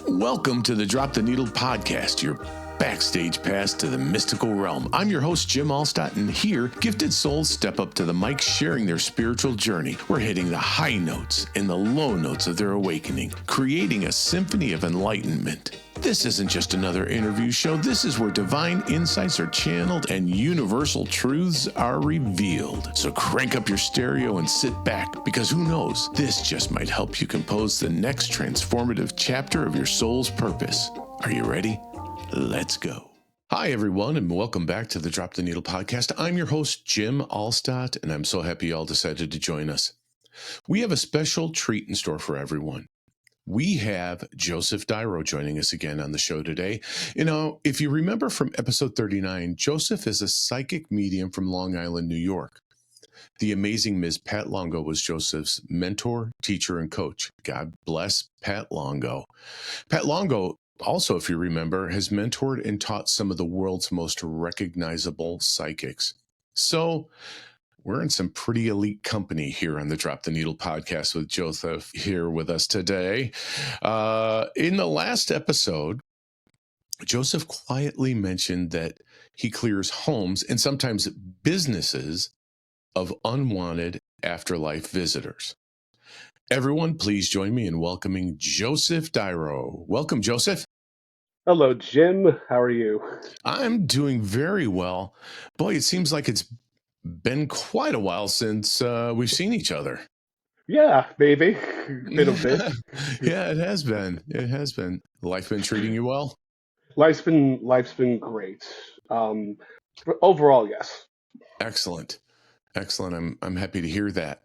Welcome to the Drop the Needle podcast, your backstage pass to the mystical realm. I'm your host, Jim Alstott, and here, gifted souls step up to the mic sharing their spiritual journey. We're hitting the high notes and the low notes of their awakening, creating a symphony of enlightenment. This isn't just another interview show. This is where divine insights are channeled and universal truths are revealed. So crank up your stereo and sit back, because who knows, this just might help you compose the next transformative chapter of your soul's purpose. Are you ready? Let's go. Hi, everyone, and welcome back to the Drop the Needle podcast. I'm your host, Jim Alstott, and I'm so happy you all decided to join us. We have a special treat in store for everyone. We have Joseph Dyro joining us again on the show today. You know, if you remember from episode 39, Joseph is a psychic medium from Long Island, New York. The amazing Ms. Pat Longo was Joseph's mentor, teacher, and coach. God bless Pat Longo. Pat Longo also, if you remember, has mentored and taught some of the world's most recognizable psychics. So we're in some pretty elite company here on the Drop the Needle podcast with Joseph here with us today. In the last episode, Joseph quietly mentioned that he clears homes and sometimes businesses of unwanted afterlife visitors. Everyone, please join me in welcoming Joseph Dyro. Welcome, Joseph. Hello, Jim. How are you? I'm doing very well. Boy, it seems like it's been quite a while since we've seen each other. Yeah, maybe. Been a bit. Yeah, it has been. It has been. Life been treating you well? Life's been great. Overall, yes. Excellent. Excellent. I'm happy to hear that.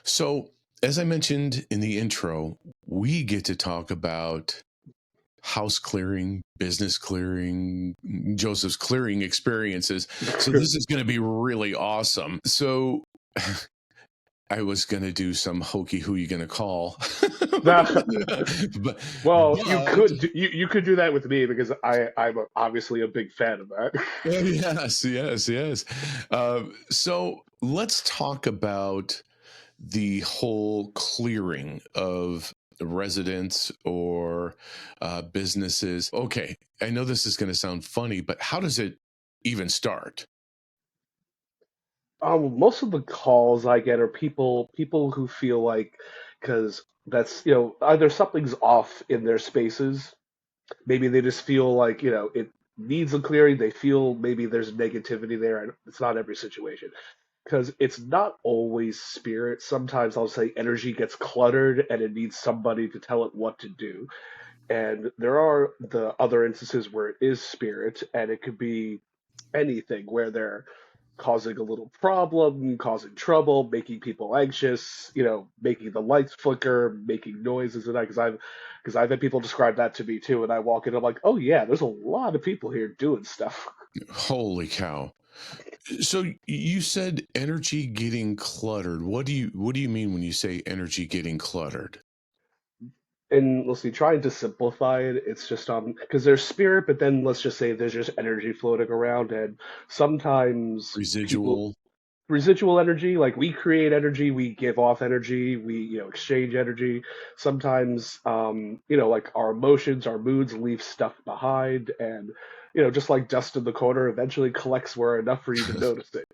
So, as I mentioned in the intro, we get to talk about house clearing, business clearing, Joseph's clearing experiences. So this is going to be really awesome. So I was going to do some hokey who you going to call. You could do that with me because I'm obviously a big fan of that. Yes. So let's talk about the whole clearing of residents or businesses. Okay, I know this is going to sound funny, but how does it even start? Most of the calls I get are people who feel like, because that's, either something's off in their spaces. Maybe they just feel like, it needs a clearing. They feel maybe there's negativity there, and it's not every situation. Because it's not always spirit. Sometimes I'll say energy gets cluttered and it needs somebody to tell it what to do. And there are the other instances where it is spirit, and it could be anything where they're causing a little problem, causing trouble, making people anxious, making the lights flicker, making noises, and because I've had people describe that to me too, and I walk in, I'm like, oh yeah, there's a lot of people here doing stuff. Holy cow! So you said energy getting cluttered. What do you mean when you say energy getting cluttered? And let's see, trying to simplify it, it's just because there's spirit, but then let's just say there's just energy floating around, and sometimes residual energy, like we create energy, we give off energy, we exchange energy. Sometimes like our emotions, our moods leave stuff behind, and just like dust in the corner eventually collects where enough for you to notice it.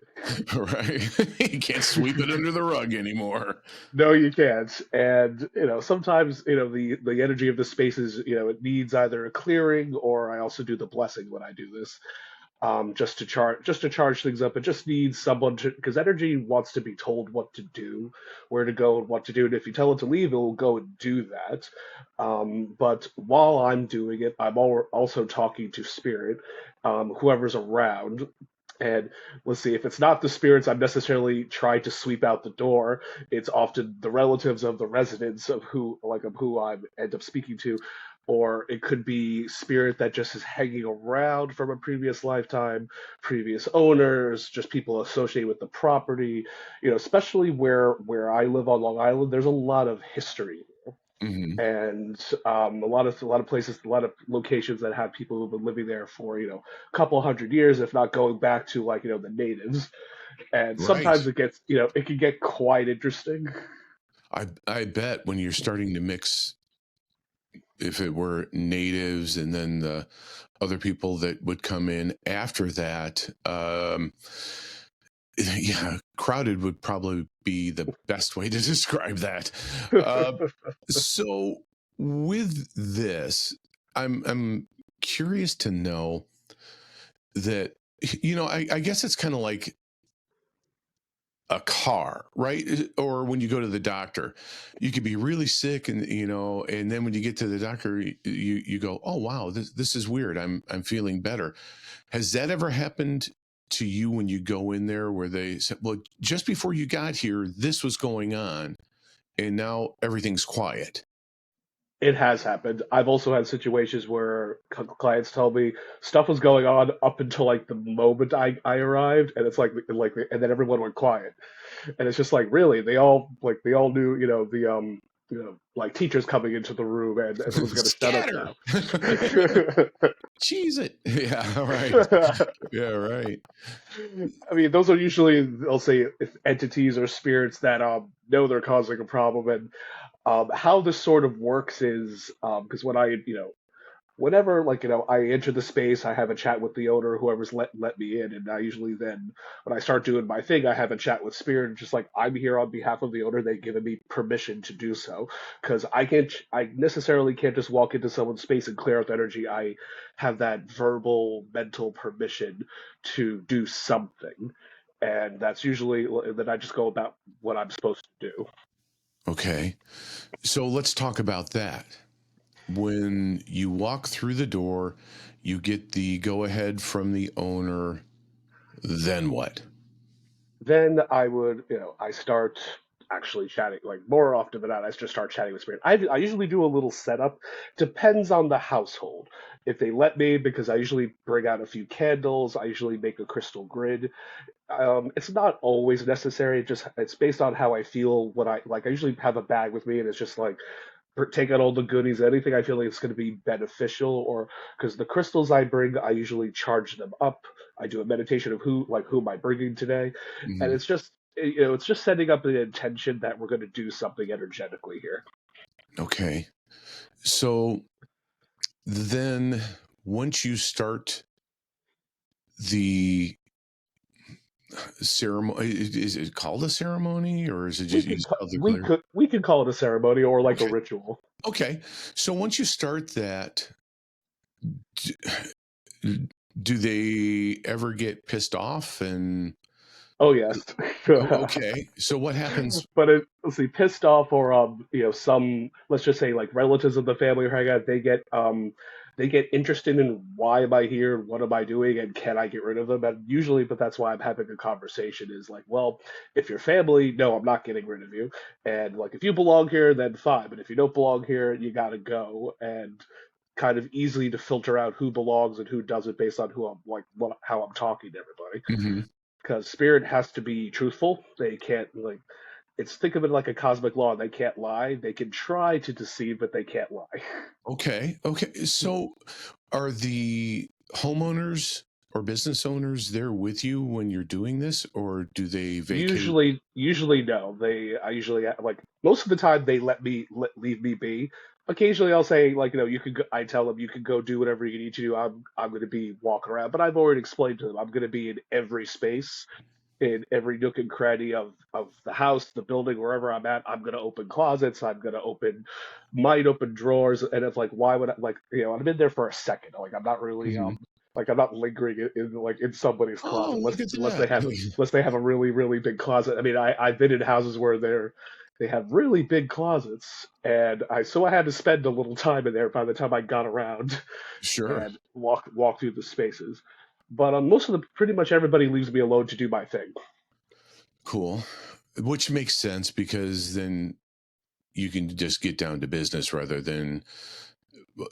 Right. You can't sweep it under the rug anymore. No, you can't. And sometimes the energy of the spaces, it needs either a clearing, or I also do the blessing when I do this. Just to charge things up. It just needs someone to, because energy wants to be told what to do, where to go, and what to do. And if you tell it to leave, it will go and do that. But while I'm doing it, I'm also talking to spirit, whoever's around. And let's see, if it's not the spirits I'm necessarily trying to sweep out the door, it's often the relatives of the residents of who I end up speaking to, or it could be spirit that just is hanging around from a previous lifetime, previous owners, just people associated with the property. Especially where I live on Long Island, there's a lot of history. Mm-hmm. And a lot of places, a lot of locations that have people who've been living there for a couple hundred years, if not going back to the natives. And sometimes it gets it can get quite interesting. I bet when you're starting to mix, if it were natives and then the other people that would come in after that, yeah, crowded would probably be the best way to describe that. Uh, so with this, I'm curious to know that, I guess it's kind of like a car, right? Or when you go to the doctor, you could be really sick, and then when you get to the doctor, you go, oh wow, this is weird. I'm feeling better. Has that ever happened to you when you go in there where they said, well, just before you got here, this was going on, and now everything's quiet? It has happened. I've also had situations where clients tell me stuff was going on up until like the moment I arrived, and it's and then everyone went quiet, and it's just like really they all knew like teachers coming into the room and everyone's gonna shut up Scatter. now. Cheese it. Yeah, right. Yeah, right. I mean, those are usually, I'll say, if entities or spirits that know they're causing a problem. And how this sort of works is because whenever I enter the space, I have a chat with the owner, whoever's let me in, and I usually then when I start doing my thing, I have a chat with spirit, just like I'm here on behalf of the owner. They've given me permission to do so because I necessarily can't just walk into someone's space and clear out the energy. I have that verbal mental permission to do something, and that's usually then I just go about what I'm supposed to do. Okay. So let's talk about that. When you walk through the door, you get the go ahead from the owner, then what? Then I start actually chatting, like more often than not, I just start chatting with spirit. I usually do a little setup, depends on the household. If they let me, because I usually bring out a few candles, I usually make a crystal grid. It's not always necessary. It's based on how I feel. What I like, I usually have a bag with me, and it's just like take out all the goodies, anything I feel like it's going to be beneficial, or because the crystals I bring, I usually charge them up. I do a meditation of who am I bringing today, and Mhm. it's just setting up the intention that we're going to do something energetically here. Okay. So then once you start the ceremony, is it called a ceremony or is it We just you could just ca- tell the we clear? could we could call it a ceremony or like a Okay. ritual. Okay. So once you start that, d- do they ever get pissed off? And Oh yes. okay. So what happens? But let's see, pissed off or some, let's just say like relatives of the family or hang out, they get interested in why am I here, what am I doing, and can I get rid of them? And usually, but that's why I'm having a conversation is like, well, if you're family, no, I'm not getting rid of you, and like if you belong here, then fine, but if you don't belong here, you gotta go, and kind of easily to filter out who belongs and who doesn't based on who I'm like how I'm talking to everybody Mhm. because spirit has to be truthful. They can't think of it like a cosmic law. They can't lie. They can try to deceive, but they can't lie. Okay. Okay. So are the homeowners or business owners there with you when you're doing this, or do they vacate? Usually no. I usually like most of the time they leave me be. Occasionally I'll say like you could go, I tell them you can go do whatever you need to do. I'm going to be walking around, but I've already explained to them I'm going to be in every space, in every nook and cranny of the house, the building, wherever I'm at. I'm gonna open closets. Might open drawers, and it's like, why would I like I'm in there for a second. Like Mhm. I'm not lingering in somebody's Oh, closet look at that. unless they have a really really big closet. I mean, I've been in houses where they have really big closets, and I had to spend a little time in there by the time I got around Sure. and walk through the spaces. But pretty much everybody leaves me alone to do my thing. Cool. Which makes sense because then you can just get down to business rather than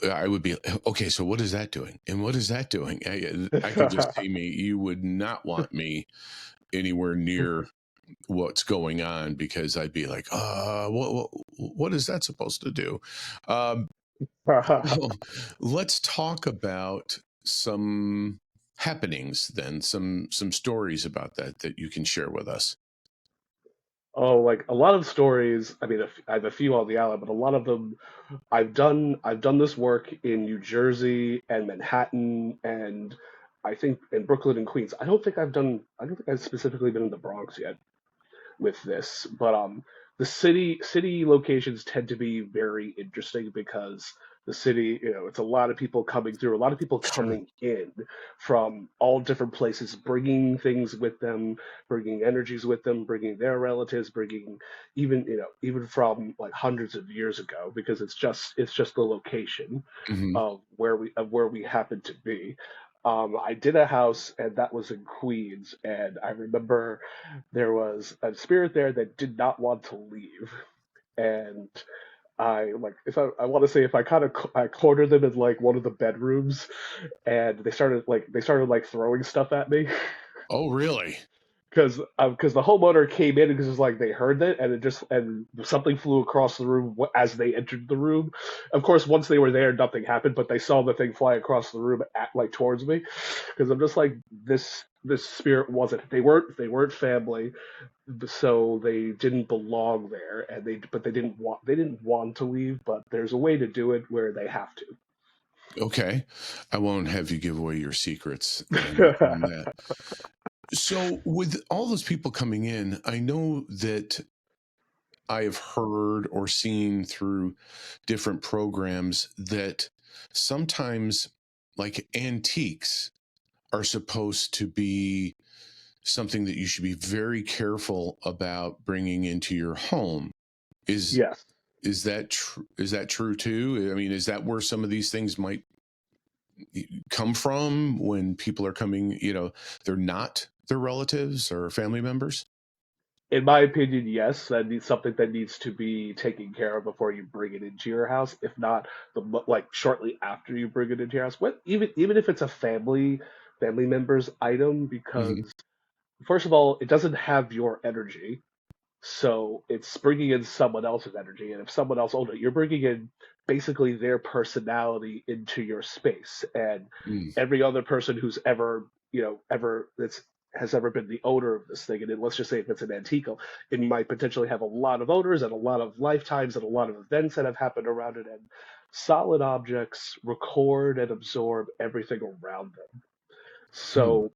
I would be okay. So what is that doing? And what is that doing? I could just see me. You would not want me anywhere near what's going on because I'd be like, what is that supposed to do? Um, well, let's talk about some happenings then, some stories about that you can share with us. Oh, like a lot of stories. I mean, I have a few on the island, but a lot of them I've done this work in New Jersey and Manhattan and I think in Brooklyn and Queens. I don't think I've specifically been in the Bronx yet with this, but the city locations tend to be very interesting because the city, it's a lot of people coming through, a lot of people Sure. coming in from all different places, bringing things with them, bringing energies with them, bringing their relatives, bringing even from like hundreds of years ago, because it's just the location Hmm. of where we happen to be. I did a house, and that was in Queens, and I remember there was a spirit there that did not want to leave, and I like if I want to say if I kind of I cornered them in like one of the bedrooms, and they started like throwing stuff at me. Oh, really? Because the homeowner came in because it's like they heard it and and something flew across the room as they entered the room. Of course, once they were there, nothing happened, but they saw the thing fly across the room at like towards me. Because I'm just like this spirit wasn't they weren't family, so they didn't belong there, and they didn't want to leave. But there's a way to do it where they have Okay. I won't have you give away your secrets on to. that. So, with all those people coming in, I know that I have heard or seen through different programs that sometimes, like antiques, are supposed to be something that you should be very careful about bringing into your home. Is Yes. is that true? Is that true too? I mean, is that where some of these things might come from when people are coming? They're not their relatives or family members. In my opinion, yes, that needs something that needs to be taken care of before you bring it into your house. If not, like shortly after you bring it into your house. What even if it's a family member's item, Hmm. because first of all, it doesn't have your energy. So it's bringing in someone else's energy, and if someone else owns it, you're bringing in basically their personality into your space. And Mm. every other person who's ever that's has ever been the owner of this thing, and then let's just say if it's an antique, it might potentially have a lot of owners and a lot of lifetimes and a lot of events that have happened around it. And solid objects record and absorb everything around them. Hmm. So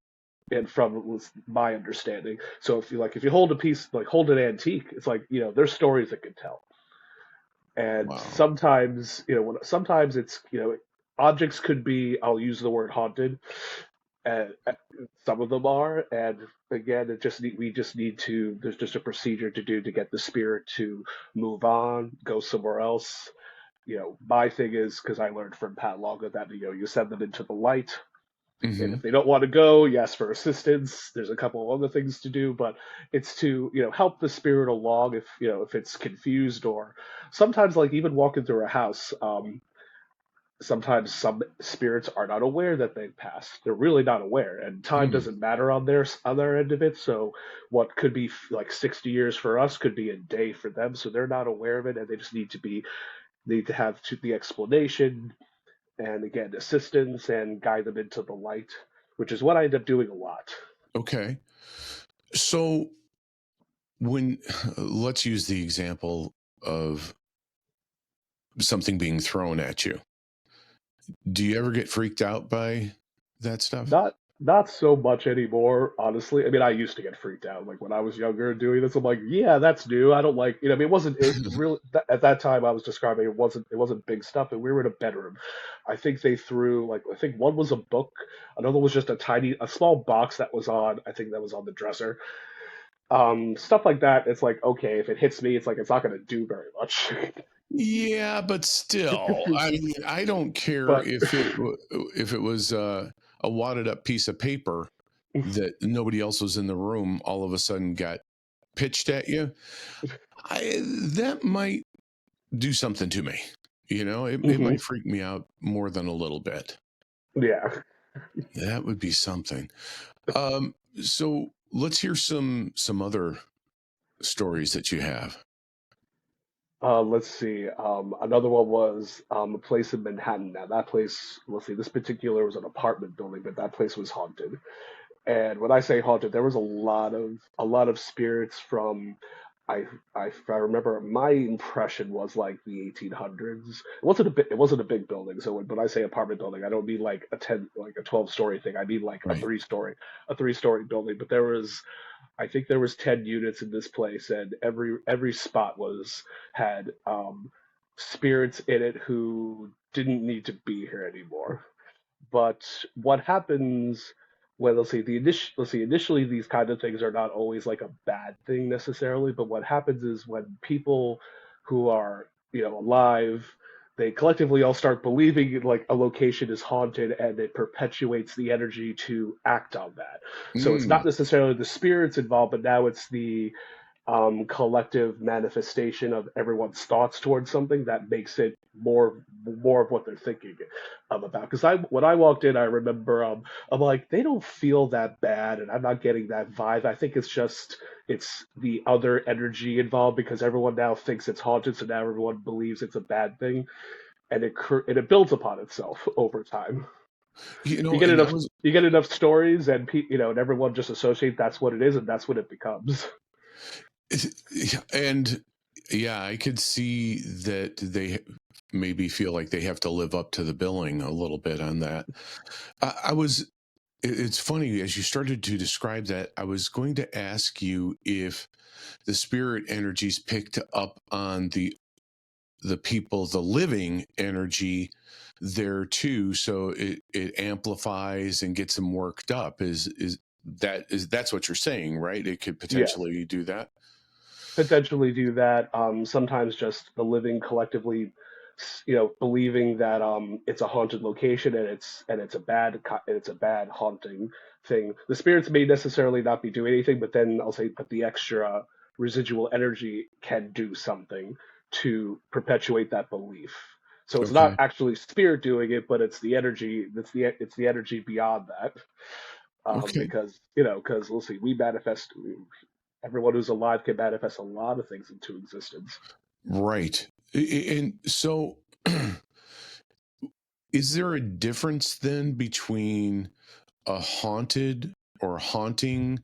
and from my understanding. So if you hold a piece like hold an antique, it's like there's stories it can tell, and Wow. sometimes it's objects could be, I'll use the word haunted, and some of them are, and again we just need to there's just a procedure to do to get the spirit to move on, go somewhere else. My thing is, because I learned from Pat Longo that you send them into the light, and Hmm. if they don't want to go, you ask for assistance. There's a couple of other things to do, but it's to help the spirit along if it's confused, or sometimes like even walking through a house. Sometimes some spirits are not aware that they've passed. They're really not aware, and time Hmm. doesn't matter on their end of it. So what could be like 60 years for us could be a day for them. So they're not aware of it, and they just need to have the explanation, and again assistance, and guide them into the light, which is what I end up doing a lot. Okay. So when let's use the example of something being thrown at you. Do you ever get freaked out by that stuff? Not so much anymore, honestly. I mean, I used to get freaked out like when I was younger doing this. I'm like, yeah, that's new. I don't like, I mean, it wasn't it really at that time I was describing, it wasn't big stuff, and we were in a bedroom. I think they threw like, I think one was a book, another was just a small box that was on, I think that was on the dresser. Stuff like that. It's like, okay, if it hits me, it's like it's not going to do very much. Yeah, but still, I mean, I don't care But if it was a wadded up piece of paper that nobody else was in the room. All of a sudden, got pitched at you. That might do something to me. It mhm, might freak me out more than a little bit. yeah. That would be something. So let's hear some other stories that you have. Let's see. Another one was a place in Manhattan. Now that place, let's see, this particular was an apartment building, but that place was haunted. And when I say haunted, there was a lot of spirits from. I, if I remember, my impression was like the 1800s. It wasn't a big building. So when I say apartment building, I don't mean like like a 12-story thing. I mean like Right. a three-story building. But I think there was 10 units in this place, and every spot had spirits in it who didn't need to be here anymore. But what happens when, let's see, initially these kind of things are not always like a bad thing necessarily, but what happens is when people who are, alive, they collectively all start believing like a location is haunted, and it perpetuates the energy to act on that. So it's not Mm. necessarily the spirits involved, but now it's the collective manifestation of everyone's thoughts towards something that makes it more of what they're thinking about. Because when I walked in, I remember I'm like, they don't feel that bad, and I'm not getting that vibe. I think it's the other energy involved because everyone now thinks it's haunted, so now everyone believes it's a bad thing, and it builds upon itself over time. You get And I enough was, you get enough stories, and and everyone just associates that's what it is, and that's what it becomes. and yeah, I could see that they maybe feel like they have to live up to the billing a little bit on that. I was, it's funny as you started to describe that, I was going to ask you if the spirit energies picked up on the people, the living energy there too, so it amplifies and gets them worked up. That's what you're saying, right? It could Yeah. potentially do that. Potentially do that. Sometimes just the living collectively, believing that it's a haunted location, and it's a bad haunting thing. The spirits may necessarily not be doing anything, but then but the extra residual energy can do something to perpetuate that belief. So it's not Okay. actually spirit doing it, but it's the energy. It's the energy beyond that. Okay. Because we'll see, we manifest. Everyone who's alive can manifest a lot of things into existence. Right. And so is there a difference then between a haunted or haunting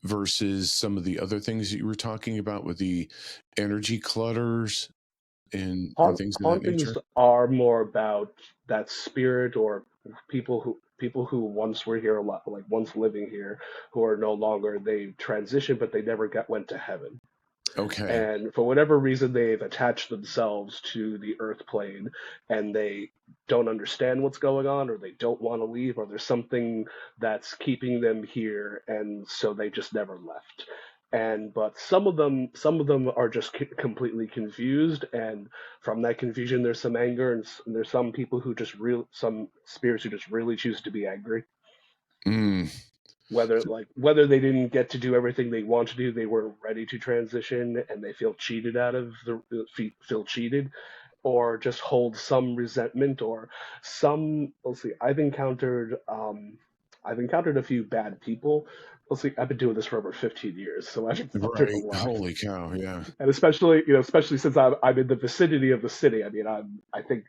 versus some of the other things that you were talking about with the energy clutters and things of that Hauntings nature? are more about that spirit, or people who once were here a lot, like once living here, who are no longer. They transitioned, but they never went to heaven. Okay. And for whatever reason, they've attached themselves to the earth plane, and they don't understand what's going on, or they don't want to leave, or there's something that's keeping them here, and so they just never left. And but some of them are just completely confused, and from that confusion there's some anger, and there's some spirits who just really choose to be angry, Mm. whether they didn't get to do everything they want to do, they were ready to transition, and they feel cheated out of feel cheated, or just hold some resentment, or some. Let's see, I've encountered a few bad people. Let's see, I've been doing this for over 15 years, so I've encountered a Right. lot. Holy cow. Yeah. And especially since I'm in the vicinity of the city. I mean, I think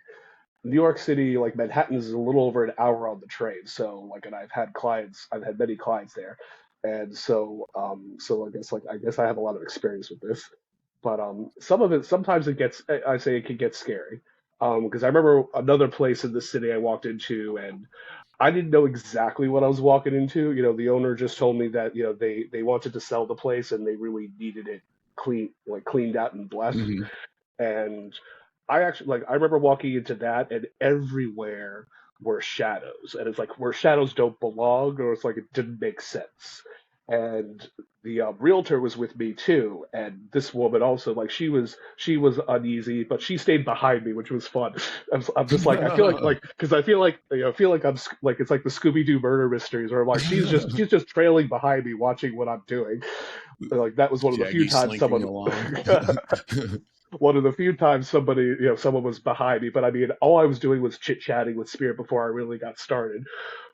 New York City, like Manhattan, is a little over an hour on the train. So like, and I've had many clients there, and I guess I have a lot of experience with this. But some of it, sometimes it gets, I say it can get scary. Because I remember another place in the city I walked into, and I didn't know exactly what I was walking into. The owner just told me that they wanted to sell the place, and they really needed it cleaned out and blessed. Hmm. And I remember walking into that, and everywhere were shadows, and it's like where shadows don't belong, or it's like it didn't make sense. And the realtor was with me too, and this woman also, like, she was uneasy, but she stayed behind me, which was fun. I'm just like, I feel like because I feel like like it's like the Scooby Doo murder mysteries, where I'm like, she's just trailing behind me, watching what I'm doing. Like, that was one of the few Shaggy times slinking someone along. one of the few times someone was behind me. But I mean, all I was doing was chit chatting with spirit before I really got started.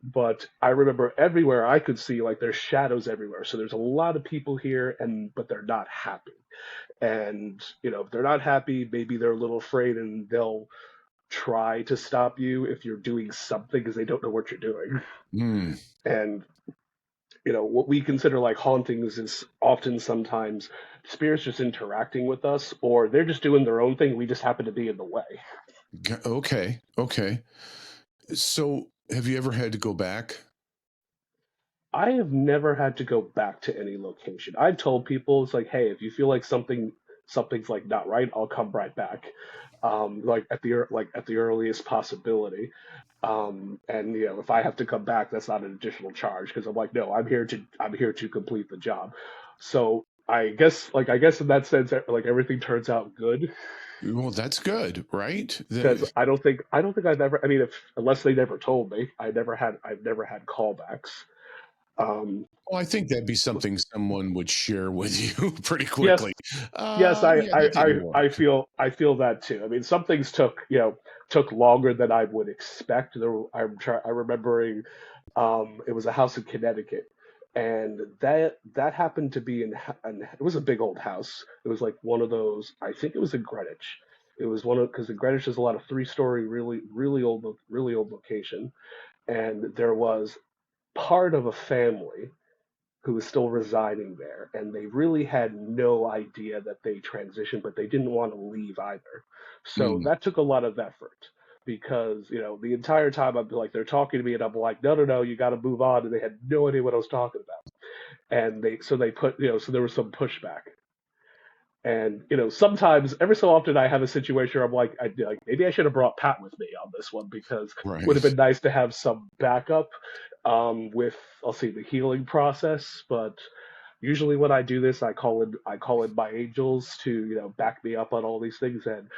But I remember everywhere I could see, like, there's shadows everywhere, so there's a lot of people here, but they're not happy. And if they're not happy, maybe they're a little afraid, and they'll try to stop you if you're doing something, because they don't know what you're doing. Mm. And what we consider like hauntings is often sometimes spirits just interacting with us, or they're just doing their own thing. We just happen to be in the way. Okay. Okay. So have you ever had to go back? I have never had to go back to any location. I've told people it's like, hey, if you feel like something's like not right, I'll come right back, like at the earliest possibility. And if I have to come back, that's not an additional charge because I'm like, no, I'm here to complete the job. So I guess in that sense, like everything turns out good Well, that's good, right? because I don't think I've ever. I mean, if unless they never told me, I've never had callbacks. Um, Well, I think that'd be something someone would share with you pretty yes, quickly. yes, Yeah, that didn't work. I feel that too. I mean, some things took longer than I would expect. I'm remembering, it was a house in Connecticut, and that happened to be and it was a big old house. It was like one of those. I think it was in Greenwich. It was one of because in Greenwich there's a lot of three-story, really old location, and there was part of a family who was still residing there, and they really had no idea that they transitioned, but they didn't want to leave either. So Mm, that took a lot of effort because the entire time I'm like they're talking to me, and I'm like, no, no, no, you got to move on, and they had no idea what I was talking about, and they put so there was some pushback. And sometimes, every so often, I have a situation where I'm like maybe I should have brought Pat with me on this one because it would have right. been nice to have some backup with I'll see the healing process. But usually when I do this, I call in my angels to back me up on all these things. And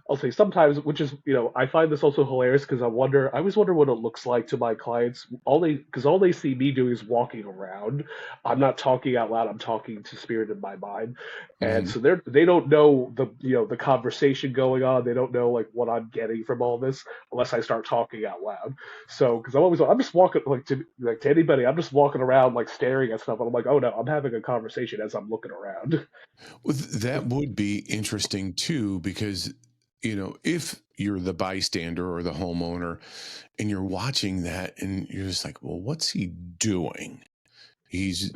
I'll say sometimes, which is I find this also hilarious because I always wonder what it looks like to my clients. All they see me doing is walking around. I'm not talking out loud. I'm talking to spirit in my mind, and Hmm. so they don't know the conversation going on. They don't know like what I'm getting from all this unless I start talking out loud. So because I'm just walking to anybody. I'm just walking around like staring at stuff, and I'm like, oh no, I'm having a conversation as I'm looking around. Well, that would be interesting too, because, if you're the bystander or the homeowner and you're watching that and you're just like, well, what's he doing? He's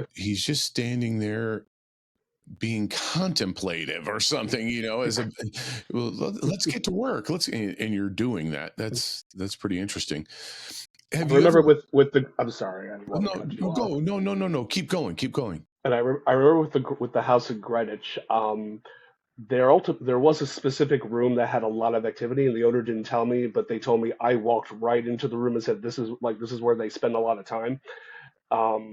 just standing there being contemplative or something, as a well, let's get to work. And you're doing that. That's pretty interesting. I Have you remember ever with the I'm sorry, I didn't oh, want to no, cut you no, off. go. No, no, no, no. Keep going. Keep going. And I remember with the house in Greenwich, there was a specific room that had a lot of activity, and the owner didn't tell me, but they told me I walked right into the room and said, this is where they spend a lot of time."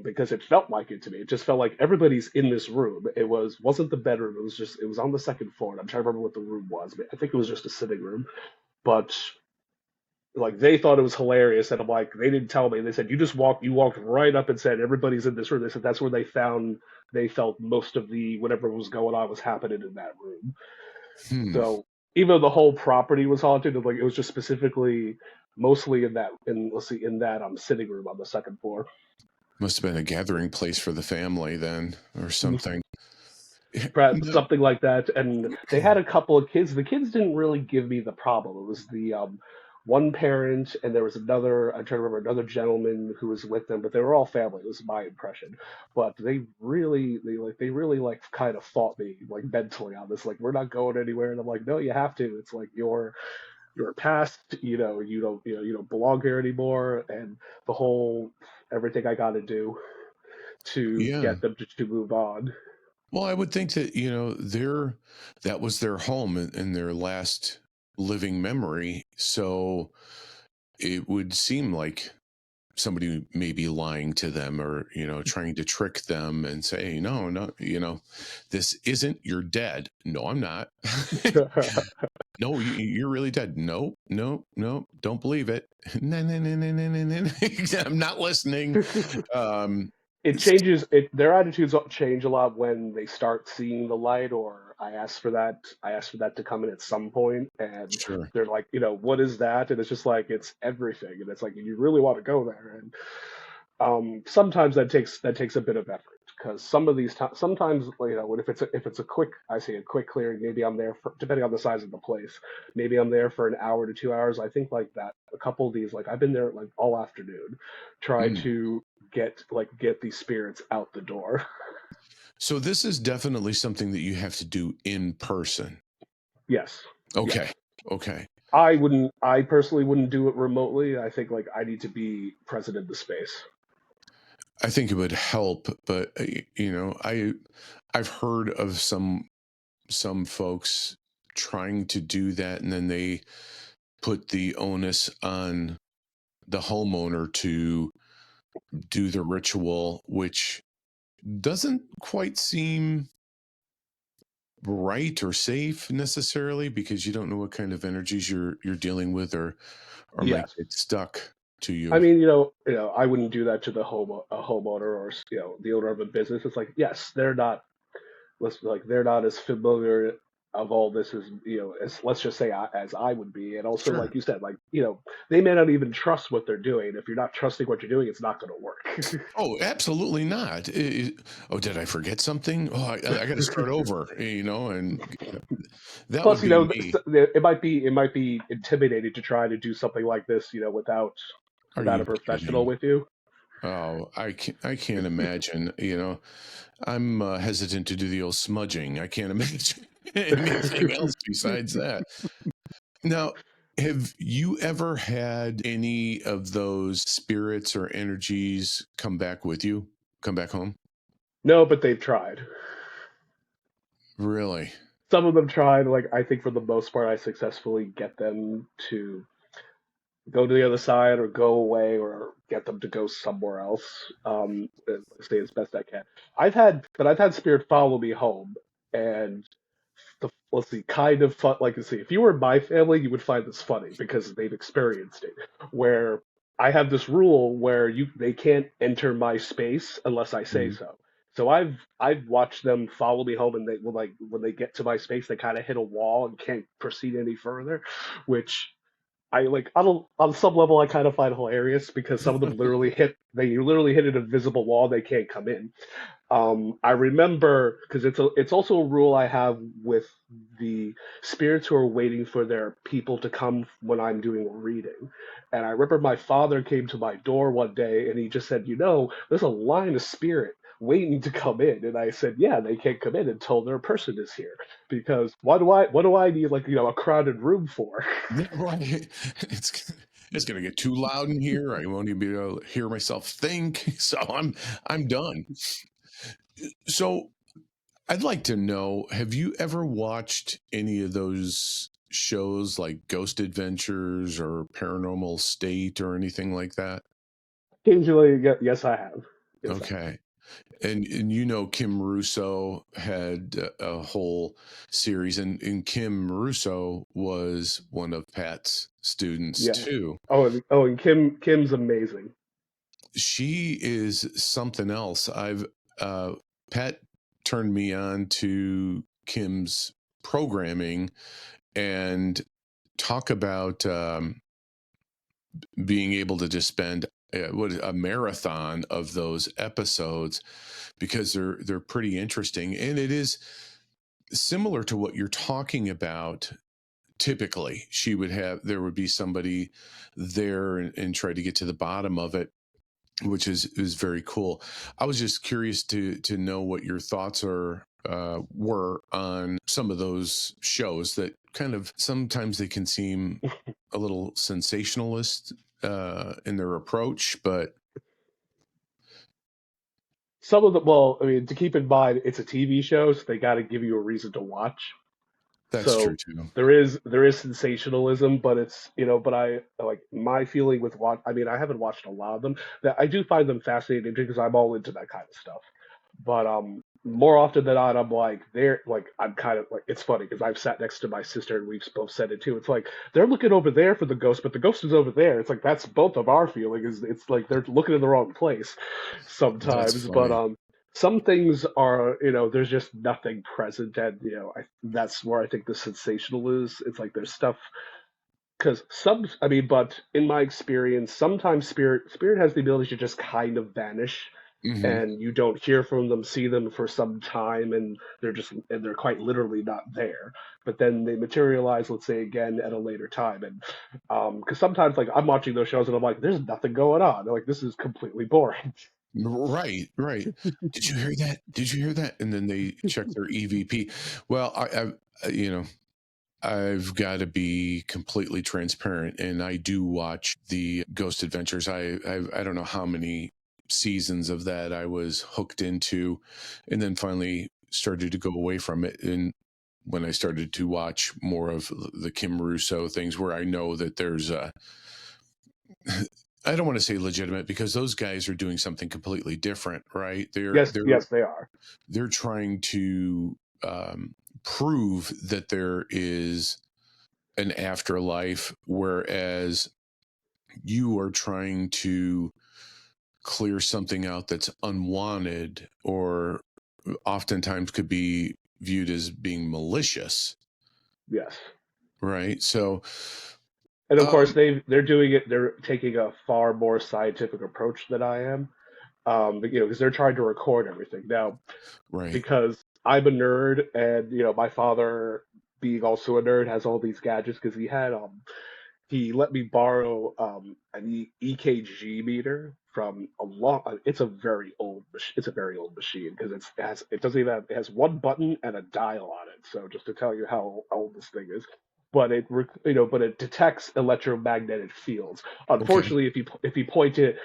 Because it felt like it to me. It just felt like everybody's in this room. Wasn't the bedroom. It was on the second floor. And I'm trying to remember what the room was, but I think it was just a sitting room. But like they thought it was hilarious, and I'm like, they didn't tell me. They said you walked right up and said everybody's in this room. They said that's where they felt most of the whatever was going on was happening in that room. Hmm. So even though the whole property was haunted, like it was just specifically mostly in let's see in that sitting room on the second floor. Must have been a gathering place for the family then, or something. Perhaps No. something like that. And they had a couple of kids. The kids didn't really give me the problem. It was the one parent, and there was another. I'm trying to remember another gentleman who was with them, but they were all family. It was my impression. But they really like kind of fought me like mentally on this. Like we're not going anywhere, and I'm like, no, you have to. It's like you're past. You don't belong here anymore, and the whole everything I got to do to Yeah. get them to move on. Well, I would think that, that was their home and their last living memory. So it would seem like somebody may be lying to them or, trying to trick them and say, no, no, this isn't, you're dead. No, I'm not. No, you're really dead. No, no, no, don't believe it. No, no, no, no, no, no, no. I'm not listening. Um, It changes their attitudes change a lot when they start seeing the light, or I ask for that to come in at some point, and sure. they're like, what is that? And it's just like it's everything, and it's like you really want to go there. And sometimes that takes a bit of effort because sometimes when if it's a quick I say a quick clearing, maybe I'm there for, depending on the size of the place, maybe I'm there for an hour to 2 hours. I think like that a couple of these, like I've been there like all afternoon, try Mm. to get these spirits out the door. So this is definitely something that you have to do in person. Yes, Okay. yes. Okay. I personally wouldn't do it remotely. I think like I need to be present in the space. I think it would help, but I've heard of some folks trying to do that, and then they put the onus on the homeowner to do the ritual, which doesn't quite seem right or safe necessarily, because you don't know what kind of energies you're dealing with, or might Yes. get stuck to I you. mean, I wouldn't do that to a homeowner or the owner of a business. It's like, yes, they're not as familiar of all this as as let's just say as I would be, and also Sure. like you said, like they may not even trust what they're doing. If you're not trusting what you're doing, it's not going to work. Oh, absolutely not. Oh, did I forget something? Oh, I got to start over, and that Plus, would be me. it might be intimidating to try to do something like this, Are without you a professional kidding? with you. Oh, I can't imagine. I'm hesitant to do the old smudging. I can't imagine anything else besides that. Now, have you ever had any of those spirits or energies come back with you? Come back home? No, but they've tried. Really? Some of them tried. Like I think for the most part, I successfully get them to go to the other side or go away or get them to go somewhere else. Stay as best I can. I've had spirit follow me home, and let's see, kind of fun. Like, let's see, if you were in my family, you would find this funny because they've experienced it. Where I have this rule where they can't enter my space unless I say Mhm. so. So I've watched them follow me home, and they will like when they get to my space, they kind of hit a wall and can't proceed any further, which I like on some level I kind of find hilarious because some of them literally hit an invisible wall, they can't come in. I remember because it's also a rule I have with the spirits who are waiting for their people to come when I'm doing a reading. And I remember my father came to my door one day and he just said, there's a line of spirit waiting to come in. And I said, yeah, they can't come in until their person is here. Because what do I need like, a crowded room for? Yeah, right. It's going to get too loud in here. I won't even be able to hear myself think. So I'm done. So I'd like to know, have you ever watched any of those shows like Ghost Adventures or Paranormal State or anything like that? Occasionally, yes, I have. Yes, I have. Okay. And Kim Russo had a whole series, and Kim Russo was one of Pat's students Yeah. too. Oh, and Kim's amazing. She is something else. I've Pat turned me on to Kim's programming, and talk about being able to just spend a marathon of those episodes, because they're pretty interesting, and it is similar to what you're talking about. Typically, there would be somebody there, and try to get to the bottom of it, which is very cool. I was just curious to know what your thoughts were on some of those shows that kind of sometimes they can seem a little sensationalist in their approach, but Some of them, well, I mean, to keep in mind, it's a TV show, so they got to give you a reason to watch. that's true So too. there is sensationalism, but but I like my feeling with I mean, I haven't watched a lot of them. That I do find them fascinating because I'm all into that kind of stuff. But more often than not, I'm like I'm kind of like it's funny because I've sat next to my sister and we've both said it too. It's like they're looking over there for the ghost, but the ghost is over there. It's like that's both of our feeling is it's like they're looking in the wrong place That's sometimes. But funny. some things are there's just nothing present, and that's where I think the sensational is. It's like there's stuff because I mean, but in my experience, sometimes spirit has the ability to just kind of vanish, Hmm. and you don't hear from them, see them for some time, and they're quite literally not there. But then they materialize, let's say again at a later time, and because sometimes like I'm watching those shows and I'm like, there's nothing going on. Like this is completely boring. Right, right. Did you hear that? Did you hear that? And then they check their EVP. Well, you know, I've got to be completely transparent, and I do watch the Ghost Adventures. I don't know how many seasons of that I was hooked into, and then finally started to go away from it. And when I started to watch more of the Kim Russo things, where I know that there's a I don't want to say legitimate because those guys are doing something completely different, right? Yes, yes, they are. They're trying to prove that there is an afterlife, whereas you are trying to clear something out that's unwanted or oftentimes could be viewed as being malicious, Yes. right? So, And of course, um, they're doing it. They're taking a far more scientific approach than I am. Because they're trying to record everything now. right. Because I'm a nerd, and my father, being also a nerd, has all these gadgets because he let me borrow an EKG meter from a long. It's a very old. It's a very old machine because it doesn't even have, it has one button and a dial on it. So just to tell you how old this thing is, but it detects electromagnetic fields. Okay. Unfortunately, if you point it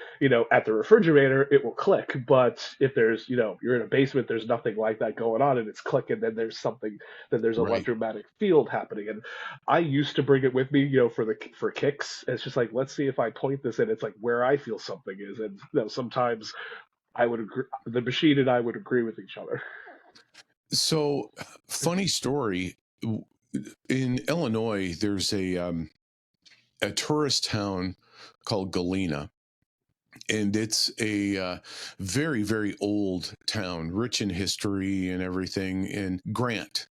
at the refrigerator, it will click. But if you're in a basement, there's nothing like that going on, and it's clicking, then there's an Right. electromagnetic field happening. And I used to bring it with me, for kicks. It's just like, let's see if I point this in. It's like where I feel something is, and sometimes I would agree. The machine and I would agree with each other. So, funny story. In Illinois, there's a tourist town called Galena, and it's a very, very old town, rich in history and everything. And Grant,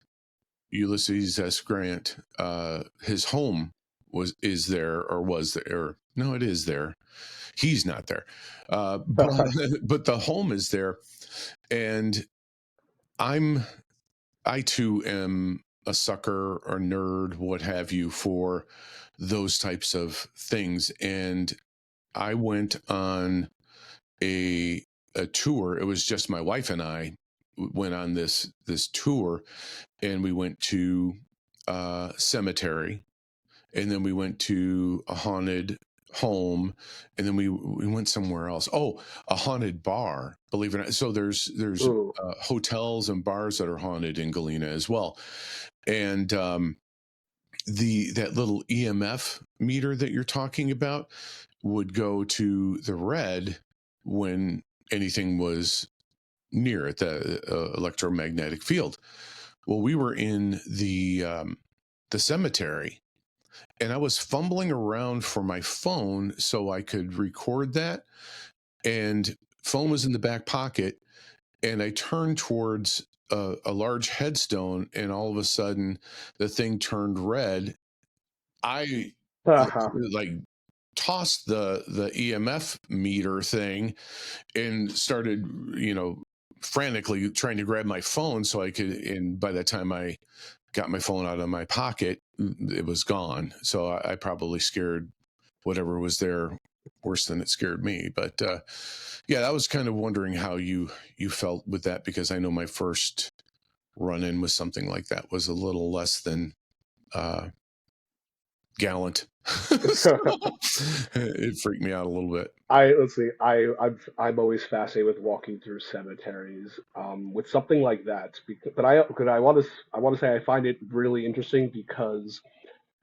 Ulysses S. Grant, his home is there or was there. Or, no, it is there. He's not there, but but the home is there, and I'm I too am a sucker or nerd, what have you, for those types of things. And I went on a a tour. It was just my wife and I went on this tour, and we went to cemetery, and then we went to a haunted home, and then we went somewhere else. Oh, a haunted bar, believe it or not. So there's Ooh. hotels and bars that are haunted in Galena as well. And the that little EMF meter that you're talking about would go to the red when anything was near it, the electromagnetic field. Well, we were in the cemetery, and I was fumbling around for my phone so I could record that. And phone was in the back pocket, and I turned towards a large headstone, and all of a sudden, the thing turned red. I like tossed the EMF meter thing and started, frantically trying to grab my phone so I could. And by the time I got my phone out of my pocket, it was gone. So I probably scared whatever was there worse than it scared me. But yeah, I was kind of wondering how you felt with that, because I know my first run in with something like that was a little less than uh, gallant. So it freaked me out a little bit. Let's see. I'm always fascinated with walking through cemeteries, with something like that. But I want to say I find it really interesting because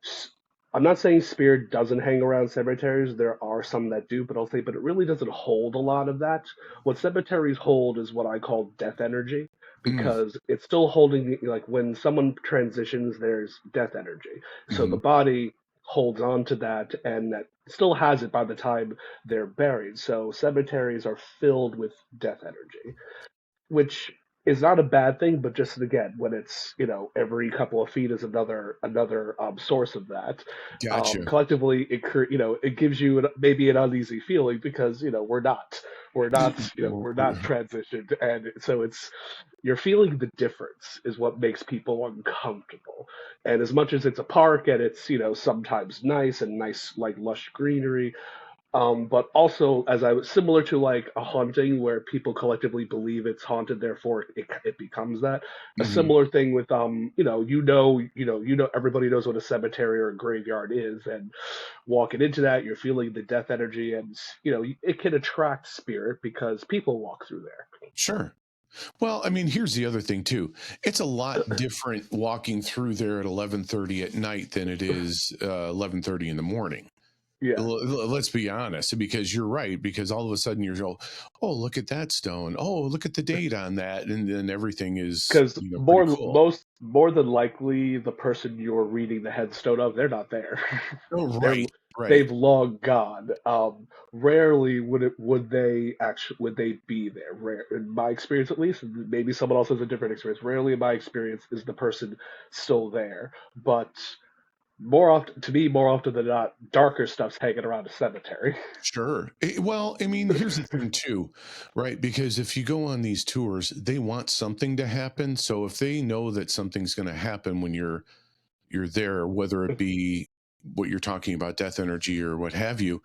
s- I'm not saying spirit doesn't hang around cemeteries. There are some that do, but it really doesn't hold a lot of that. What cemeteries hold is what I call death energy, Mm, because it's still holding, like when someone transitions, there's death energy. So the hmm. body holds on to that, and that still has it by the time they're buried. So cemeteries are filled with death energy, which is not a bad thing, but just again, when it's every couple of feet is another source of that. Gotcha. Collectively, it gives you maybe an uneasy feeling because we're not transitioned, and so you're feeling the difference is what makes people uncomfortable. And as much as it's a park and it's sometimes nice and nice like lush greenery, But also, as I was similar to like a haunting where people collectively believe it's haunted, therefore it becomes that. A Hmm. similar thing with everybody knows what a cemetery or a graveyard is, and walking into that, you're feeling the death energy, and it can attract spirit because people walk through there. Sure. Well, I mean, here's the other thing too. It's a lot different walking through there at 11:30 at night than it is 11:30 in the morning. Yeah, Let's be honest, because you're right. Because all of a sudden you're oh, look at that stone. Oh, look at the date on that, and then everything is because pretty cool. more than likely the person you're reading the headstone of, they're not there. Oh, they're right, right, they've long gone. Rarely would they be there. Rare, in my experience at least, and maybe someone else has a different experience. Rarely in my experience is the person still there. But more often than not, darker stuff's hanging around a cemetery. sure. Well, I mean, here's the thing too, right? Because if you go on these tours, they want something to happen. So if they know that something's going to happen when you're there, whether it be what you're talking about, death energy or what have you,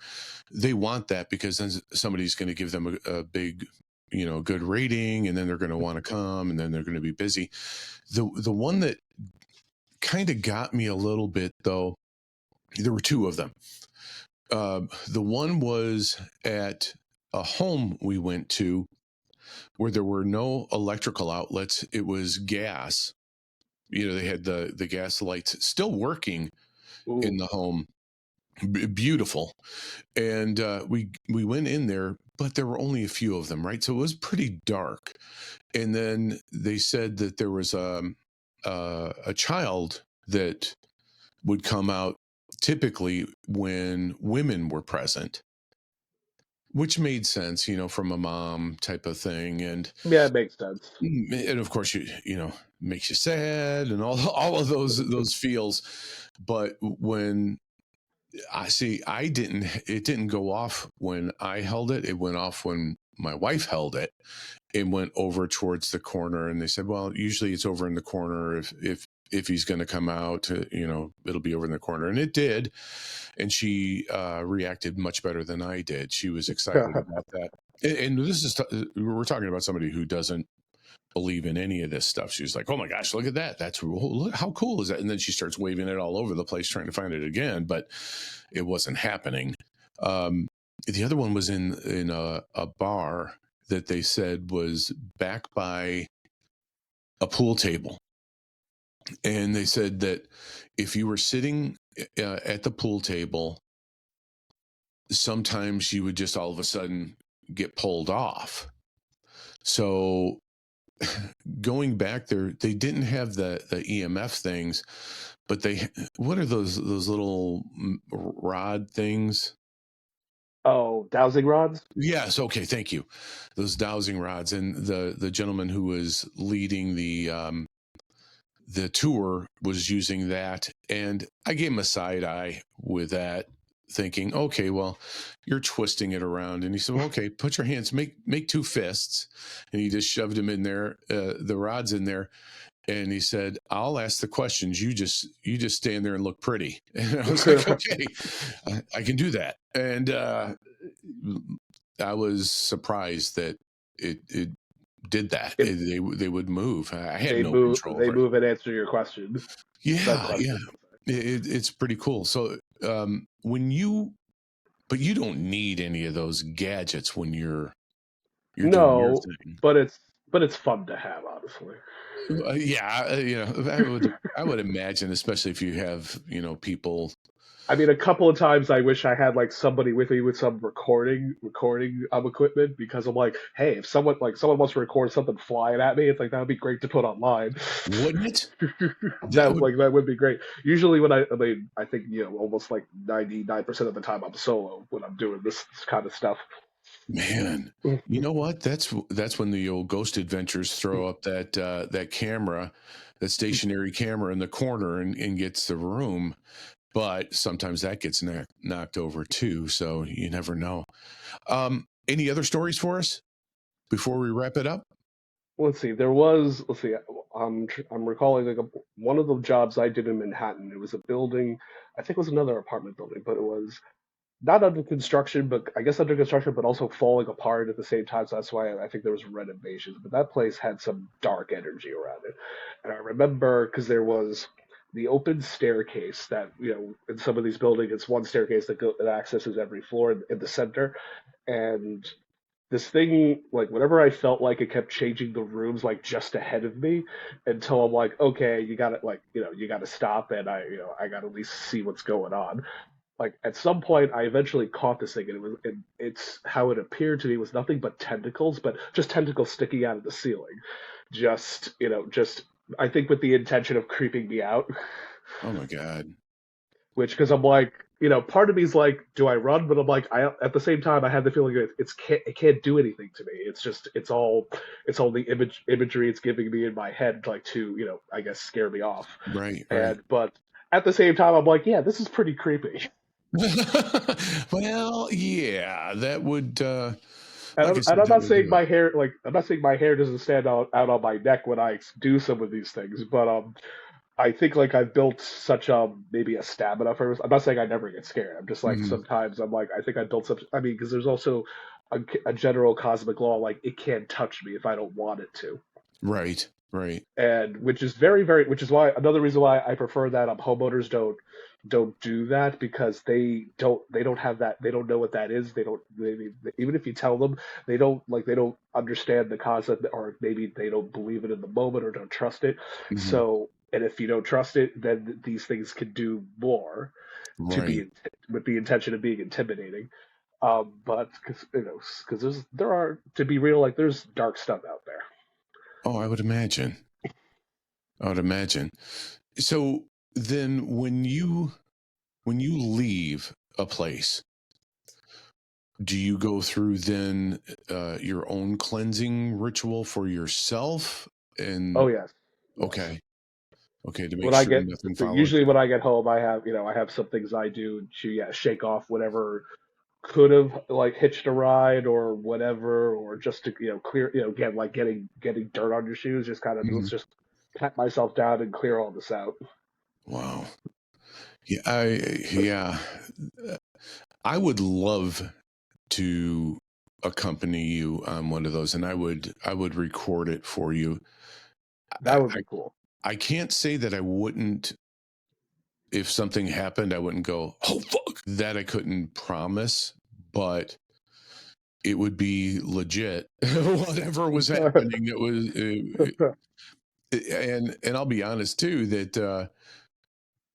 they want that because then somebody's going to give them a big, good rating, and then they're going to want to come, and then they're going to be busy. The one that kind of got me a little bit though, there were two of them. The one was at a home we went to where there were no electrical outlets. It was gas. They had the gas lights still working in Ooh, the home. Beautiful. And we went in there, but there were only a few of them, right? So it was pretty dark. And then they said that there was a child that would come out typically when women were present, which made sense, from a mom type of thing. yeah, it makes sense. And of course, makes you sad and all of those feels. But when I see, it didn't go off when I held it. It went off when my wife held it. It went over towards the corner, and they said, well, usually it's over in the corner. If he's going to come out, it'll be over in the corner. And it did. And she reacted much better than I did. She was excited about that. And this is, we're talking about somebody who doesn't believe in any of this stuff. She's like, oh my gosh, look at that. Look, how cool is that? And then she starts waving it all over the place, trying to find it again, but it wasn't happening. Um, the other one was in a bar that they said was back by a pool table. And they said that if you were sitting at the pool table, sometimes you would just all of a sudden get pulled off. So going back there, they didn't have the EMF things, but what are those little rod things? Oh, dowsing rods. Yes, okay, thank you. Those dowsing rods, and the gentleman who was leading the tour was using that, and I gave him a side eye with that, thinking, okay, well, you're twisting it around. And he said, well, okay, put your hands, make two fists, and he just shoved them in there, the rods in there. And he said, I'll ask the questions. You just stand there and look pretty. And I was like, okay, I can do that. And I was surprised that it did that. It, They would move. I had they no move control they over it. move and answer your question. Said Yeah, yeah. question. It's pretty cool. So but you don't need any of those gadgets when you're doing your No, thing. but it's fun to have, honestly. Yeah, I would imagine, especially if you have people. I mean, a couple of times I wish I had like somebody with me with some recording equipment because I'm like, hey, if someone wants to record something flying at me, it's like that would be great to put online. Wouldn't it? That would, That would be great. Usually when I think almost like 99% of the time I'm solo when I'm doing this kind of stuff. man. You know what? That's when the old Ghost Adventures throw up that camera, that stationary camera in the corner, and gets the room. But sometimes that gets knocked over too. So you never know. Any other stories for us before we wrap it up? Let's see. Let's see. I'm recalling like one of the jobs I did in Manhattan. It was a building. I think it was another apartment building, but it was not under construction, but I guess under construction, but also falling apart at the same time. So that's why I think there was renovations. But that place had some dark energy around it. And I remember because there was the open staircase that, in some of these buildings, it's one staircase that accesses every floor in the center. And this thing, like, whenever I felt like it kept changing the rooms, like, just ahead of me, until I'm like, okay, you gotta, like, you gotta stop, and I gotta at least see what's going on. Like, at some point, I eventually caught this thing, and it's how it appeared to me was nothing but tentacles, but just tentacles sticking out of the ceiling, just I think with the intention of creeping me out. Oh my God. Which, because I'm like, part of me is like, do I run? But I'm like, I at the same time, I have the feeling it can't do anything to me. It's all the imagery it's giving me in my head, like to, I guess scare me off. Right, right. And but at the same time, I'm like, yeah, this is pretty creepy. Well, yeah, that would, And like I I'm said, that not would saying do it. my hair doesn't stand out on my neck when I do some of these things, but I think like I've built such maybe a stamina for. I'm not saying I never get scared. I'm just like Hmm. sometimes I'm like I think I built such. I mean, because there's also a general cosmic law like it can't touch me if I don't want it to, Right, right. and which is why another reason why I prefer that homeowners don't do that because they don't have that, they don't know what that is, even if you tell them they don't understand the concept, or maybe they don't believe it in the moment or don't trust it. Hmm. So, and if you don't trust it, then these things can do more to Right. be with the intention of being intimidating. But because there are, to be real, like there's dark stuff out there. Oh, I would imagine. I would imagine. So then when you leave a place, do you go through then your own cleansing ritual for yourself? Oh And yes, yes. okay, okay, to make When I sure get nothing follows usually you. when I get home, I have some things I do to, yeah, shake off whatever could have like hitched a ride or whatever, or just to, clear, get like getting dirt on your shoes. Just kind of, let's Hmm. just pat myself down and clear all this out. Wow. Yeah. Uh, I would love to accompany you on one of those, and I would record it for you. I, That would I be cool. I can't say that I wouldn't, if something happened, I wouldn't go, oh fuck. That I couldn't promise, but it would be legit. Whatever was happening, it was, and I'll be honest too that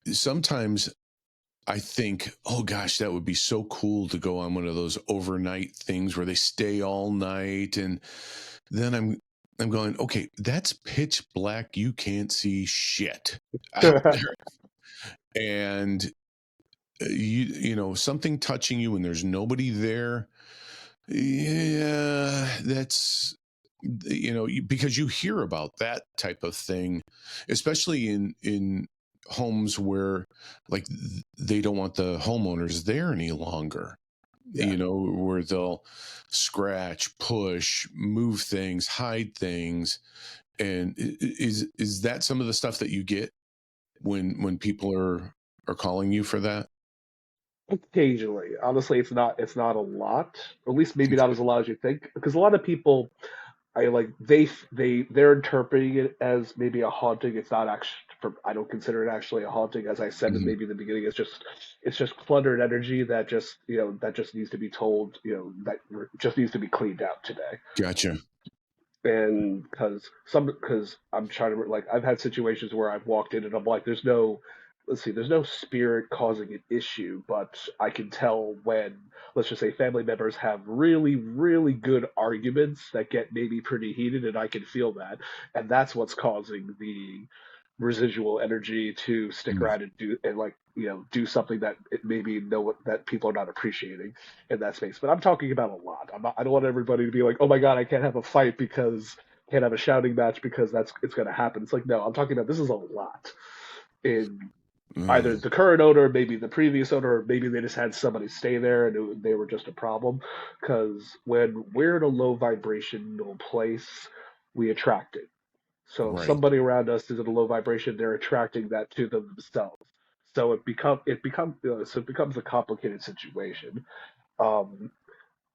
sometimes I think, oh gosh, that would be so cool to go on one of those overnight things where they stay all night, and then I'm going, okay, that's pitch black. You can't see shit out there, and something touching you and there's nobody there. Yeah, that's because you hear about that type of thing, especially in homes where like they don't want the homeowners there any longer, Yeah. where they'll scratch, push, move things, hide things. And is that some of the stuff that you get when people are calling you for that? Occasionally, honestly, it's not a lot. At least maybe not Okay. as a lot as you think, because a lot of people, I like they're interpreting it as maybe a haunting. It's not actually. I don't consider it actually a haunting. As I said in Hmm. maybe the beginning, it's just cluttered energy that just needs to be told, just needs to be cleaned out today. Gotcha. And because I'm trying to, like, I've had situations where I've walked in and I'm like, there's no spirit causing an issue, but I can tell when, let's just say, family members have really, really good arguments that get maybe pretty heated, and I can feel that, and that's what's causing the residual energy to stick Mm. around and do something that it maybe know what that people are not appreciating in that space. But I'm talking about a lot. I don't want everybody to be like, oh my god, I can't have a fight because can't have a shouting match because it's going to happen. It's like, no, I'm talking about this is a lot in either Mm. the current owner, maybe the previous owner, or maybe they just had somebody stay there and they were just a problem. Because when we're in a low vibrational place, we attract it. So if Right. somebody around us is in a low vibration, they're attracting that to themselves. So it becomes a complicated situation. Um,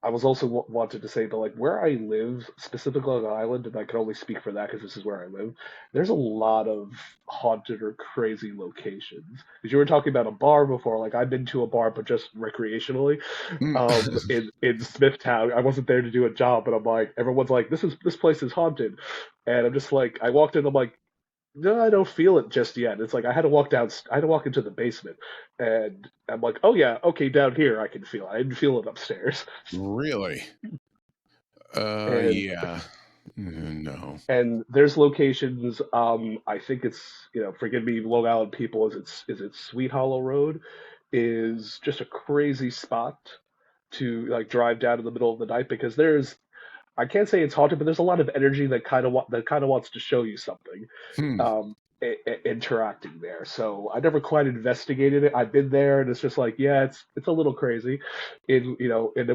I was also wanted to say that like where I live, specifically on the island, and I can only speak for that because this is where I live. There's a lot of haunted or crazy locations. Because you were talking about a bar before, like I've been to a bar, but just recreationally. Mm. In Smithtown, I wasn't there to do a job, but I'm like, everyone's like, this place is haunted, and I'm just like, I walked in, I'm like, no, I don't feel it just yet. It's like I had to walk into the basement, and I'm like, oh yeah, okay, down here I can feel it. I didn't feel it upstairs. Really? And Yeah. No. and there's locations. I think it's forgive me, Long Island people. Is it Sweet Hollow Road? Is just a crazy spot to like drive down in the middle of the night because there's I can't say it's haunted, but there's a lot of energy that kind of wants to show you something, Hmm. um, interacting there. So I never quite investigated it. I've been there, and it's just like, yeah, it's a little crazy, in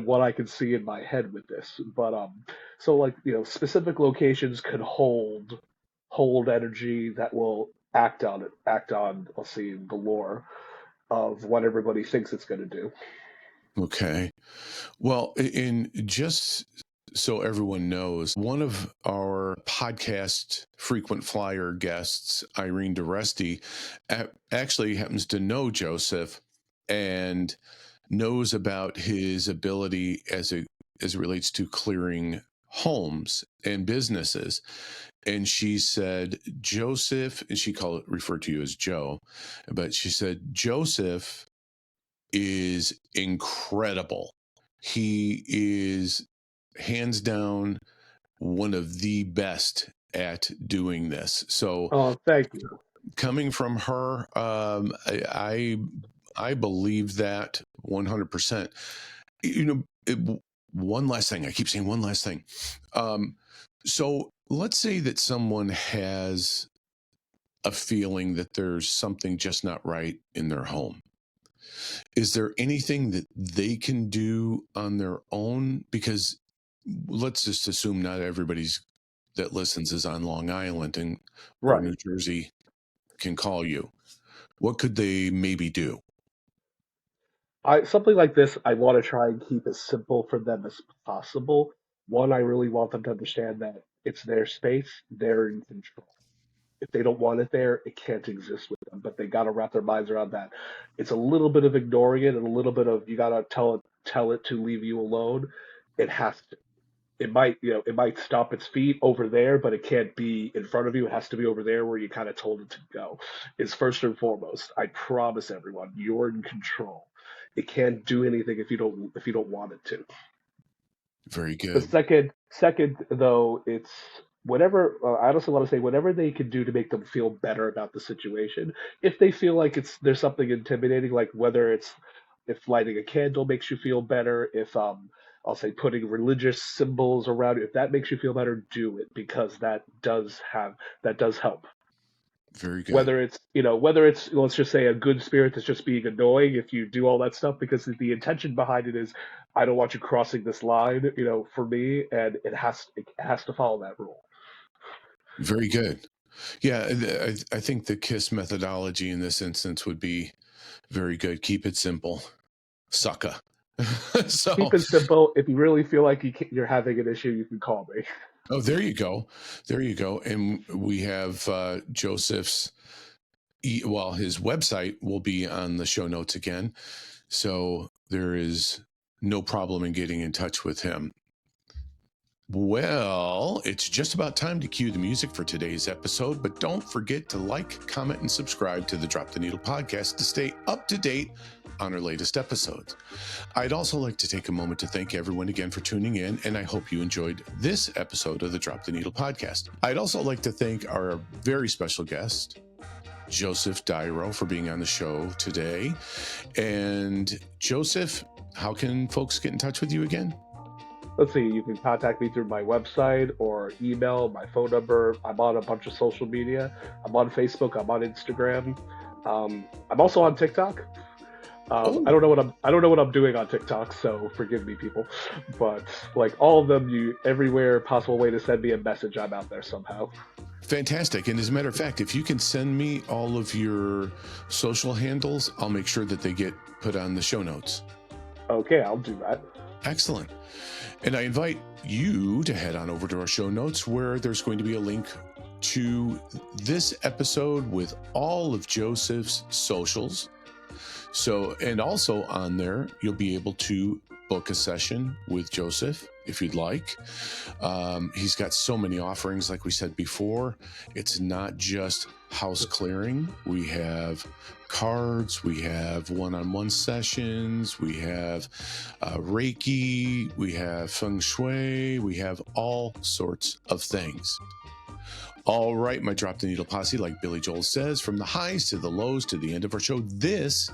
what I can see in my head with this. But so like specific locations could hold energy that will act on, let's see, the lore of what everybody thinks it's going to do. Okay. Well, in just so everyone knows, one of our podcast frequent flyer guests, Irene DeResti, actually happens to know Joseph and knows about his ability as it relates to clearing homes and businesses. And she said, Joseph, and she referred to you as Joe, but she said, Joseph is incredible. He is hands down one of the best at doing this. So Oh, thank you. coming from her, I believe that 100%. You know, one last thing. I keep saying one last thing. So let's say that someone has a feeling that there's something just not right in their home. Is there anything that they can do on their own? Because let's just assume not everybody's that listens is on Long Island or Right. New Jersey can call you. What could they maybe do? Something like this, I want to try and keep as simple for them as possible. One, I really want them to understand that it's their space, they're in control. If they don't want it there, it can't exist with them. But they got to wrap their minds around that. It's a little bit of ignoring it and a little bit of you got to tell it to leave you alone. It has to. It might stop its feet over there, but it can't be in front of you. It has to be over there where you kind of told it to go. Is first and foremost. I promise everyone, you're in control. It can't do anything if you don't want it to. Very The good. second though, it's whatever. I also want to say whatever they can do to make them feel better about the situation. If they feel like there's something intimidating, like whether it's if lighting a candle makes you feel better, if I'll say putting religious symbols around it, if that makes you feel better, do it because that does help. Very good. Whether it's let's just say a good spirit that's just being annoying if you do all that stuff because the intention behind it is I don't want you crossing this line, for me, and it has to follow that rule. Very good. Yeah, I think the KISS methodology in this instance would be very good. Keep it simple. Sucker. Keep So, it simple. If you really feel like you're having an issue, you can call me. oh, there you go. There you go. And we have Joseph's, well, his website will be on the show notes again. So there is no problem in getting in touch with him. Well, it's just about time to cue the music for today's episode, but don't forget to like, comment, and subscribe to the Drop the Needle podcast to stay up to date on our latest episodes. I'd also like to take a moment to thank everyone again for tuning in, and I hope you enjoyed this episode of the Drop the Needle podcast. I'd also like to thank our very special guest, Joseph Dyro, for being on the show today. And Joseph, how can folks get in touch with you again? Let's see. You can contact me through my website or email, my phone number. I'm on a bunch of social media. I'm on Facebook. I'm on Instagram. I'm also on TikTok. I Oh, don't know what I'm doing on TikTok, so forgive me, people. But like all of them, you everywhere possible way to send me a message, I'm out there somehow. Fantastic. And as a matter of fact, if you can send me all of your social handles, I'll make sure that they get put on the show notes. Okay, I'll do that. Excellent. And I invite you to head on over to our show notes where there's going to be a link to this episode with all of Joseph's socials. So, and also on there, you'll be able to book a session with Joseph if you'd like. He's got so many offerings, like we said before. It's not just house clearing. We have cards, we have one-on-one sessions, we have Reiki, we have Feng Shui, we have all sorts of things. All right, my Drop the Needle posse, like Billy Joel says, from the highs to the lows to the end of our show, this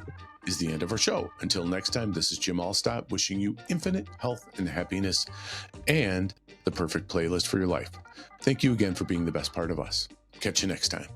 is the end of our show. Until next time, this is Jim Alstott wishing you infinite health and happiness and the perfect playlist for your life. Thank you again for being the best part of us. Catch you next time.